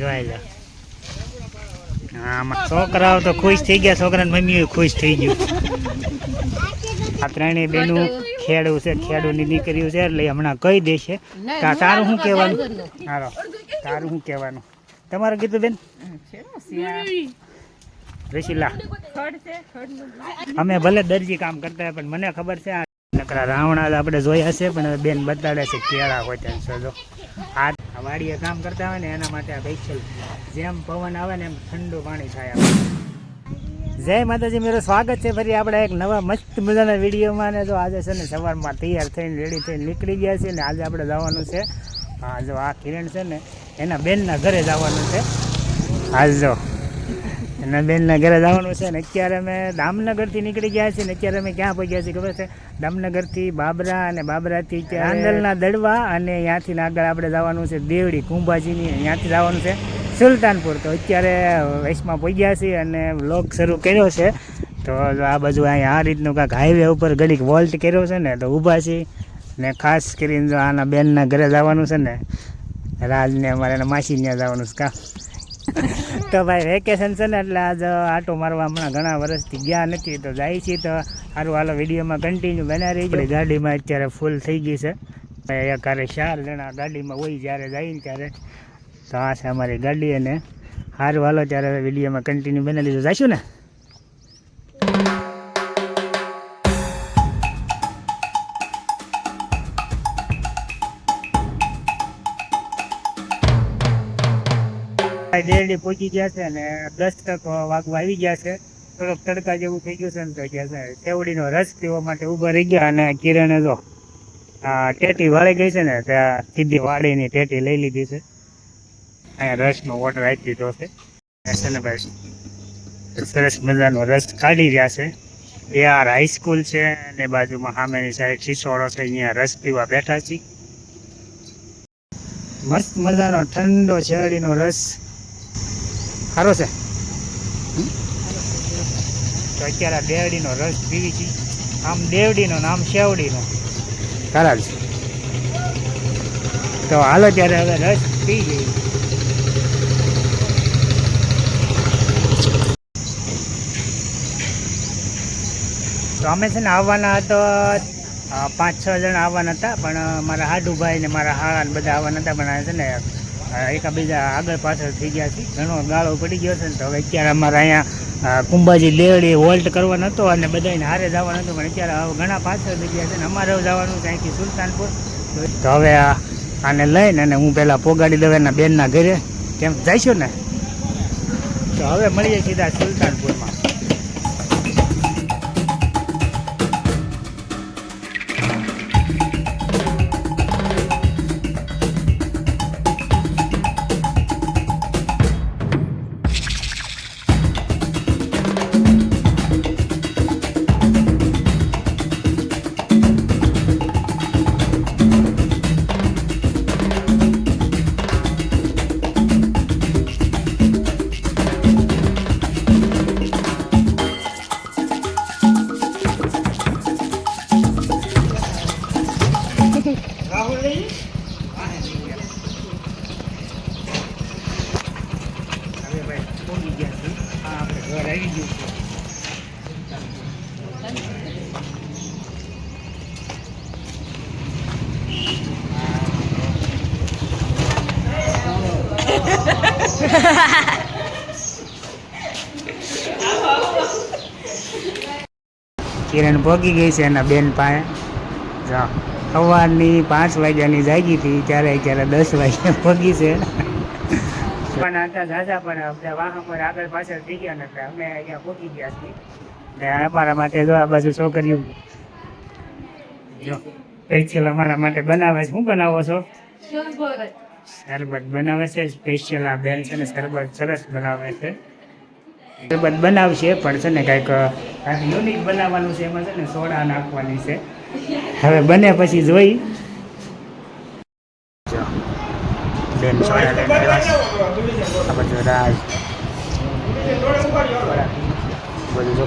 જોઈ લો. આમાં છોકરાઓ તો ખુશ થઈ ગયા, છોકરાની મમ્મીઓ ખુશ થઈ ગયું. આ ત્રણેય બેનું ખેડૂ છે, ખેડૂની દીકરીઓ છે એટલે હમણાં કહી દેશે. તારું શું કહેવાનું? હાલો, તારું શું કહેવાનું? તમારું કીધું બેન? રસીલા, અમે ભલે દરજી કામ કરતા હોય પણ મને ખબર છે આ નકરા રાવણા આપણે જોયા છે, પણ બેન બતાડે છે કેળા હોય ત્યાં સજો. આ વાડીએ કામ કરતા હોય ને એના માટે આ સ્પેશિયલ જેમ પવન આવે ને એમ ઠંડુ પાણી થાય. જય માતાજી, મેરું સ્વાગત છે ફરી આપણે એક નવા મસ્ત મજાના વિડીયોમાં. ને જો આજે છે ને સવારમાં તૈયાર થઈને રેડી થઈને નીકળી ગયા છે ને આજે આપણે જવાનું છે. હા જો આ કિરણ છે ને એના બેનના ઘરે જવાનું છે. હાલ જો એના બેનના ઘરે જવાનું છે ને અત્યારે અમે દામનગરથી નીકળી ગયા છીએ ને અત્યારે અમે ક્યાં પહોંચ્યા છીએ ખબર છે? દામનગરથી બાબરા અને બાબરાથી આંદલના દડવા અને ત્યાંથી આગળ આપણે જવાનું છે દેવડી કુંભાજીની, ત્યાંથી જવાનું છે સુલતાનપુર. તો અત્યારે વૈશમાં પહોંચ્યા છીએ અને વ્લોગ શરૂ કર્યો છે. તો આ બાજુ અહીંયા આ રીતનું કાંઈક હાઈવે ઉપર ઘડીક વોલ્ટ કર્યો છે ને તો ઊભા છીએ ને ખાસ કરીને જો આના બેનના ઘરે જવાનું છે ને રાજને અમારે એના માસી ત્યાં જવાનું છે કાં. તો ભાઈ વેકેશન છે ને એટલે આજ આટો મારવા હમણાં ઘણા વર્ષથી ગયા નથી તો જાય છીએ. તો સારું હાલો વિડીયોમાં કન્ટિન્યુ બના રહી છે. ગાડીમાં અત્યારે ફૂલ થઈ ગઈ છે, એકારે 4 જણા ગાડીમાં હોય જ્યારે જાય ને ત્યારે. તો આ છે અમારી ગાડી અને સારું હાલો ત્યારે વિડીયોમાં કન્ટિન્યુ બના લીધું જઈશું ને. દેરડી પહોંચી ગયા છે ને 10 તક વાગવા આવી ગયા છે. થોડોક તડકા જેવું થઈ ગયું છે ને તો ગયા છે સેવડીનો રસ પીવા માટે ઊભા રહી ગયા. અને કિરણે જો ટેટી વાળી ગઈ છે ને ત્યાં સીધી વાડીની ટેટી લઈ લીધી છે. અહીંયા રસનો ઓર્ડર આપી દીધો છે ને ભાઈ, સરસ મજાનો રસ કાઢી રહ્યા છે. AR હાઈસ્કૂલ છે અને બાજુમાં સામેની સાઈડ શીશોડો છે, અહીંયા રસ પીવા બેઠા છીએ. મસ્ત મજાનો ઠંડો શેરડીનો રસ સારો છે. તો અત્યારે દેવડીનો રસ પીવી છે. આમ દેવડીનો ને આમ શેવડીનો ખરાબ છે. તો હાલો ત્યારે હવે રસ પી જઈએ. તો અમે છે ને આવવાના હતો 5-6 જણા આવવાના હતા, પણ મારા હાડુભાઈ ને મારા હાળા ને બધા આવવાના હતા, પણ છે ને એકાબીજા આગળ પાછળ થઈ ગયા છે, ઘણો ગાળો પડી ગયો છે ને. તો હવે અત્યારે અમારે અહીંયા કુંભાજી દેવડી હોલ્ટ કરવાનો હતો અને બધાને હારે જવાનું હતું, પણ અત્યારે ઘણા પાછળ થઈ ગયા છે ને અમારે જવાનું છે અહીંથી સુલતાનપુર. તો હવે આને લઈને અને હું પહેલાં પોગાડી દઉં એના બેનના ઘરે, કેમ જઈશું ને. તો હવે મળીએ સીધા સુલતાનપુરમાં. કિરણ પહોંચી ગઈ છે એના બેન પાસે. સવારની 5 વાગ્યાની જાગી હતી ત્યારે અત્યારે 10 વાગ્યા પહોંચી છે. પણ હતા ઝાઝા પણ આપણે વાહન પર આગળ પાછળ થઈ ગયા ને એટલે અમે અહીંયા પહોંચી ગયા છીએ. ને અમારા માટે જો આ બાજુ છોકરીઓ જો સ્પેશિયલ અમારા માટે બનાવે છે. શું બનાવો છો? શરબત બનાવે છે સ્પેશિયલ. આ બેન છે ને શરબત સરસ બનાવે છે. શરબત બનાવશે પણ છે ને કાંઈક યુનિક બનાવવાનું છે. એમાં છે ને સોડા નાખવાની છે. હવે બને પછી જોઈ. બેન સોડા લઈને આવ્યા આ બધું રાજ બધું જો.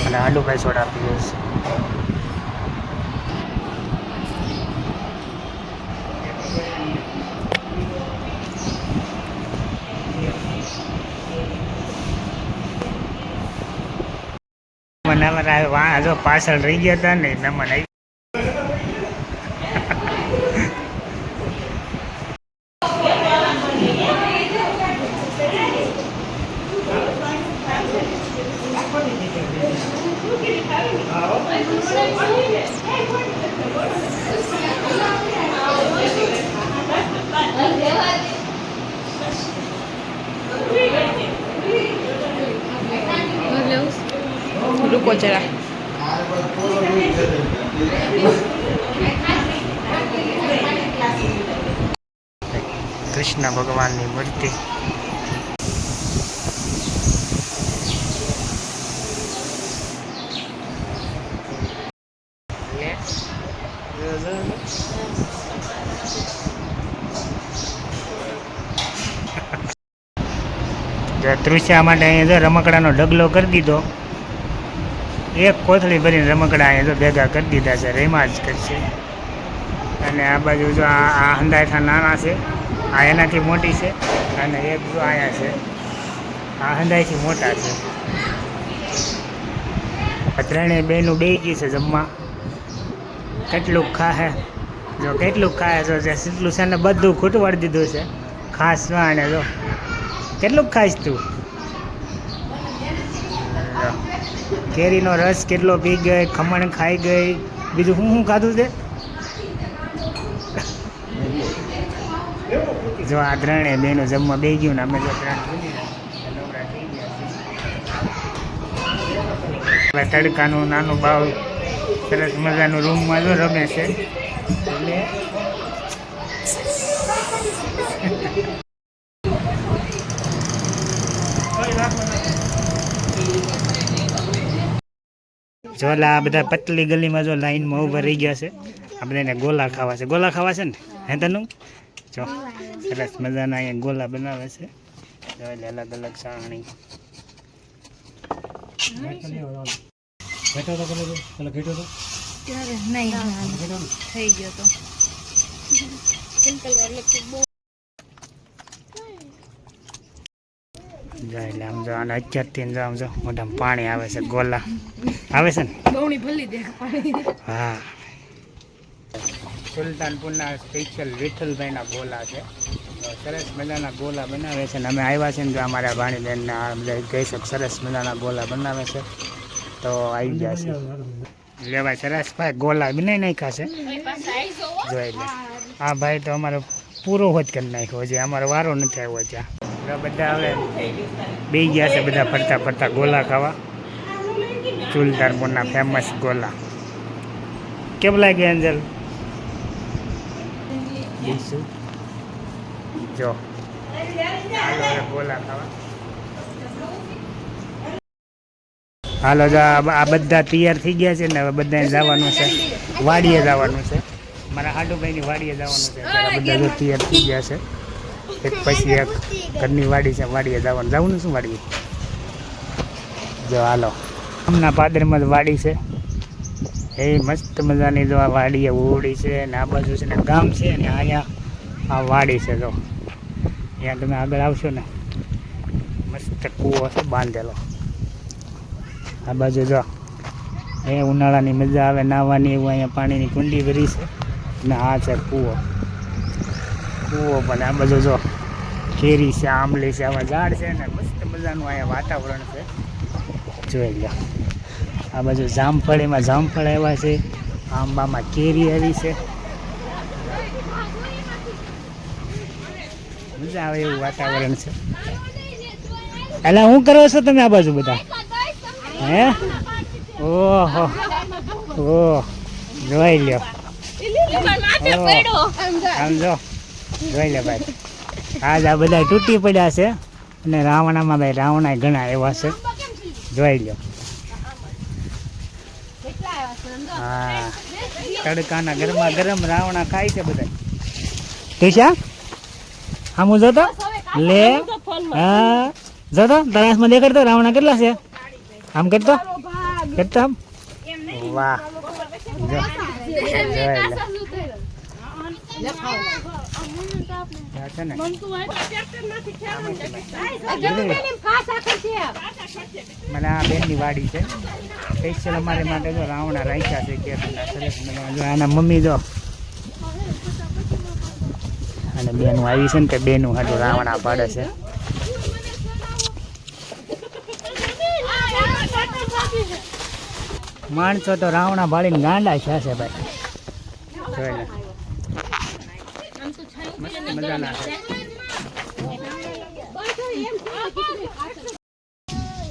અને આલુભાઈ સોડા પીવે છે. મહેમાન અમારા જો પાછળ રહી ગયા હતા ને મહેમાન આવી रुको जरा કૃષ્ણ ભગવાનની મૂર્તિ તૃષા માટે અહીંયા જો રમકડાનો ઢગલો કરી દીધો એક કોથળી ભરીને રમકડા અહીંયા જો ભેગા કરી દીધા છે રેમાં જ કરશે અને આ બાજુ જો આ હંદાયઠા નાના છે આ એનાથી મોટી છે અને એક જો અહીંયા છે આ હંદાયથી મોટા છે ત્રણેય બેનું બે ગઈ છે જમવા કેટલું ખાહે જો કેટલું ખાય જો જેટલું છે ને બધું ખૂટવાડી દીધું છે ખાસ અને જો કેટલું ખાઈશ તું કેરીનો રસ કેટલો પી ગઈ ખમણ ખાઈ ગઈ બીજું શું ખાધું છે જો આ ત્રણેય બેનો જમવા બે ગયું ને અમે જો હવે તડકાનું નાનું બાવ સરસ મજાનું રૂમમાં જો રમે છે એટલે જો આ બધા પતલી ગલીમાં જો લાઈનમાં ઊભા રહી ગયા છે આ બધાને ગોલા ખાવા છે ને હે તનું જો સરસ મજાના અહીંયા ગોલા બનાવે છે જો એટલે અલગ અલગ સાણી થઈ ગયો તો એટલે આમ જો અને અત્યારથી જો આમ જો મોઢામાં પાણી આવે છે ગોલા આવે છે ને હા સુલતાનપુરના સ્પેશિયલ વિઠ્ઠલભાઈના ગોલા છે સરસ મજાના ગોલા બનાવે છે ને અમે આવ્યા છે ને જો અમારા ભાણીબેનના બધા કહી શકે સરસ મજાના ગોલા બનાવે છે તો આવી ગયા છે લેવાય સરસ ભાઈ ગોલા બનાવી નાખ્યા છે જોઈ લે હા ભાઈ તો અમારો પૂરો હોત કરી નાખ્યો છે અમારો વારો નથી આવ્યો ત્યાં બધા હવે બે ગયા છે બધા ફરતા ફરતા ગોલા ખાવા સુલતાનપુરના ફેમસ ગોલા કેમ લાગે એન્જલ જો ગોલા ખાવા હાલો જો આ બધા તૈયાર થઈ ગયા છે ને હવે બધાને જવાનું છે વાડીએ જવાનું છે મારા હાડુભાઈની વાડીએ જવાનું છે બધા જો તૈયાર થઈ ગયા છે એક પછી એક ઘરની વાડી છે વાડીએ જવાનું શું વાડીએ જો હાલો હમણાં પાદરમાં વાડી છે એ મસ્ત મજાની જો આ વાડીએ ઓળી છે ને આ બાજુ છે ને ગામ છે ને અહીંયા આ વાડી છે જો અહીંયા તમે આગળ આવશો ને મસ્ત કૂવો છે બાંધેલો આ બાજુ જો અહીંયા ઉનાળાની મજા આવે નાહવાની એવું અહીંયા પાણીની કુંડી ભરી છે ને આ છે કૂવો પણ આ બાજુ જો કેરી છે આંબલી છે આવા ઝાડ છે ને મસ્ત મજાનું અહીંયા વાતાવરણ છે જોઈ લો આ બાજુ જામફળીમાં જામફળ આવ્યા છે આંબામાં કેરી આવી છે મજા આવે એવું વાતાવરણ છે એટલે શું કરો છો તમે આ બાજુ બધા હે ઓહો ઓહ જોઈ લ્યો આમ જો જોઈ લે ભાઈ આજ આ બધા તૂટી પડ્યા છે અને રાવણામાં ભાઈ રાવણા ઘણા એવા છે જોઈ લો હા તડકાના ગરમા ગરમ રાવણા ખાય છે બધા ટીશા આમ જોતો લે હા જોતો તરાસમાં દેખાડતો રાવણા કેટલા છે આમ કરતો આમ વાહ આ છે ને મને આ બેનની વાડી છે સ્પેશિયલ અમારે માટે જો રાવણા રાખ્યા છે કે સરસ મજાના. આના મમ્મી જો અને બેનું આવી છે ને કે બેનું હાટું રાવણા પાડે છે. માણસો તો રાવણા ભાળીને ગાંડા છે ભાઈ. જોઈ લે મસ્ત મજાના છે.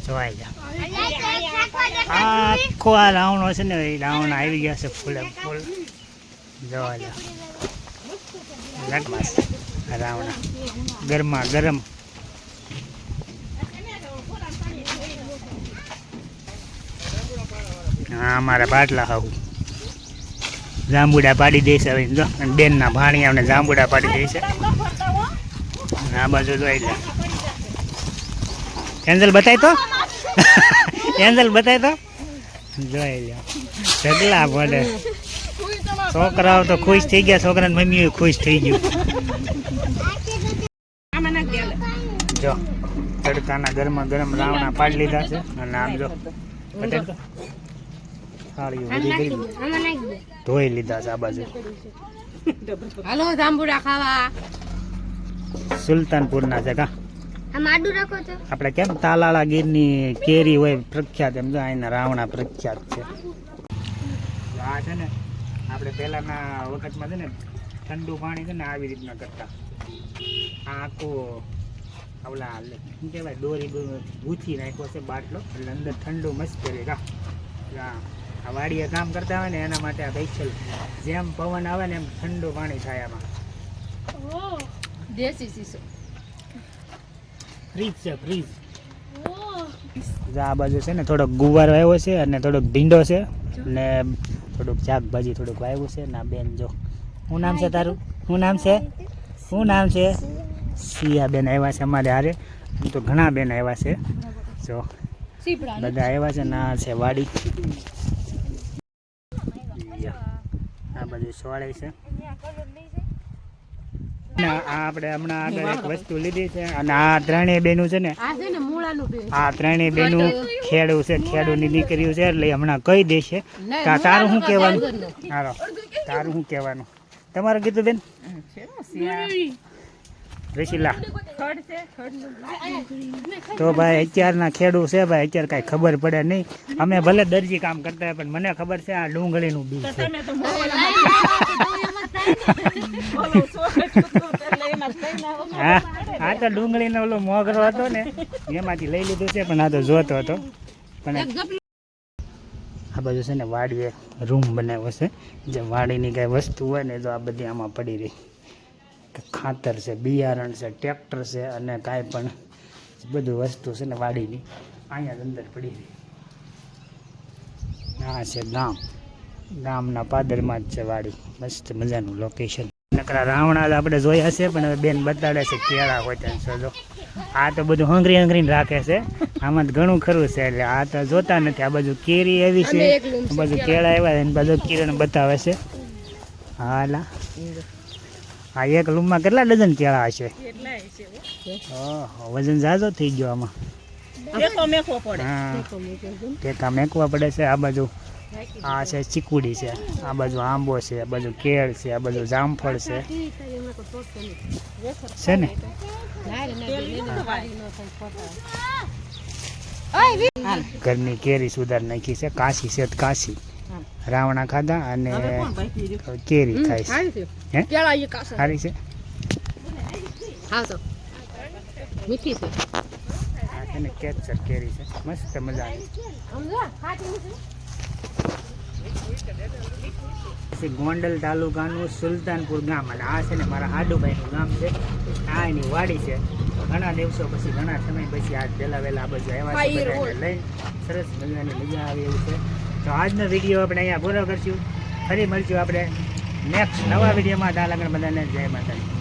જોવાઈ જા આખો આ રાવણો છે ને એ રાવણ આવી ગયા છે ફૂલે ફૂલ. જોવા જા લગમાં રાવણા ગરમા ગરમ. હા અમારા બાટલા હાવું જાંબુડા પાડી દે છે હવે જો. અને બેનના ભાણી અમને જાંબુડા પાડી દે છે. આ બાજુ જોઈ લે એન્જલ બતાય તો એન્જલ બતાય તો જોઈ લે ઢગલા પડે. છોકરાઓ તો ખુશ થઈ ગયા, છોકરાની મમ્મી ખુશ થઈ ગયું. જો તડકાના ગરમા ગરમ રાવણા પાડી લીધા છે. અને આમ જો બતાય તો થાળીઓ બધી કરી ધોઈ લીધા છે. આ બાજુ હાલો જાંબુડા ખાવા. સુલતાનપુરના છે કા આપણે કેમ તાલાળા ગીરની કેરી હોય પ્રખ્યાત, એમ જો અહીંના રાવણા પ્રખ્યાત છે. આ છે ને આપણે પહેલાના વખતમાં છે ને ઠંડુ પાણી છે ને આવી રીતના કરતા. આ આખું ઓલા શું કહેવાય દોરી ગૂંથી નાખ્યો છે બાટલો, એટલે અંદર ઠંડુ મસ્ત કરે કા. આ વાડીએ કામ કરતા હોય ને એના માટે આ સ્પેશિયલ જેમ પવન આવે ને એમ ઠંડુ પાણી થાય આમાં. દેશી શીશો ફ્રીજ છે ફ્રીજ. આ બાજુ છે ને થોડોક ગુવાર વાવ્યો છે અને થોડોક ભીંડો છે ને થોડુંક શાકભાજી થોડુંક વાવ્યું છે. ના બેન જો શું નામ છે તારું? શું નામ છે? શું નામ છે? સિયા બેન આવ્યા છે અમારે હારે. તો ઘણા બેન આવ્યા છે જો બધા આવ્યા છે. ના છે વાડી. આ બધું સોળે છે. આપણે હમણાં આગળ એક વસ્તુ લીધી છે અને આ ત્રણેય બેનું છે ને આ ત્રણેય બેનું ખેડૂ છે, ખેડૂની દીકરીઓ છે એટલે હમણાં કહી દેશે. તારું શું કહેવાનું? હાલો તારું શું કહેવાનું? તમારું કીધું બેન રસીલા તો ભાઈ અત્યારના ખેડૂત છે ભાઈ, અત્યારે કાંઈ ખબર પડે નહીં. અમે ભલે દરજી કામ કરતા હોય પણ મને ખબર છે આ ડુંગળીનું બીજ છે. હા તો ડુંગળીનો ઓલો મોગરો હતો ને એમાંથી લઈ લીધું છે, પણ આ તો જોતો હતો. પણ આ બાજુ છે ને વાડીએ રૂમ બનાવ્યો છે, જે વાડીની કાંઈ વસ્તુ હોય ને તો આ બધી આમાં પડી રહી. ખાતર છે, બિયારણ છે, ટ્રેક્ટર છે અને કાંઈ પણ બધું વસ્તુ છે ને વાડીની અહીંયા જ અંદર પડી રહી. આ છે ગામના પાદરમાં જ છે વાડી. મસ્ત મજાનું લોકેશન. નકરા રાવણા આપણે જોયા છે પણ હવે બેન બતાડે છે કેળા હોય ત્યાં જો. આ તો બધું હંગરીને રાખે છે. આમાં તો ઘણું ખરું છે એટલે આ તો જોતા નથી. આ બાજુ કેરી આવી છે, આ બાજુ કેળા આવ્યા છે, બાજુ કિરણ બતાવે છે. હાલા આ એક રૂમમાં કેટલા ડઝન કેળા હશે? વજન જાજો થઈ ગયો આમાં. ટેકા મેકવા પડે છે. આ બાજુ આ છે ચીકુડી છે, આ બાજુ આંબો છે, આ બાજુ કેળ છે, આ બાજુ જામફળ છે ને. ઘરની કેરી સુધાર નાખી છે. કાશી છે કાશી રાવણા ખાધા અને કેરી ખાઈ છે. સારી છે મીઠી છે. આ છે ને કેસર કેરી છે, મસ્ત મજાની. ગોંડલ તાલુકાનું સુલતાનપુર ગામ અને આ છે ને મારા હાડુભાઈનું ગામ છે. આ એની વાડી છે. ઘણા દિવસો પછી ઘણા સમય પછી આજ પહેલા વહેલા આ બાજુ આવ્યા છે લઈને. સરસ મજાની મજા આવે એવું છે. તો આજનો વિડીયો આપણે અહીંયા પૂરો કરશું. ફરી મળશું આપણે નેક્સ્ટ નવા વિડીયોમાં. ત્યાં લગન બધાને જય માતાજી.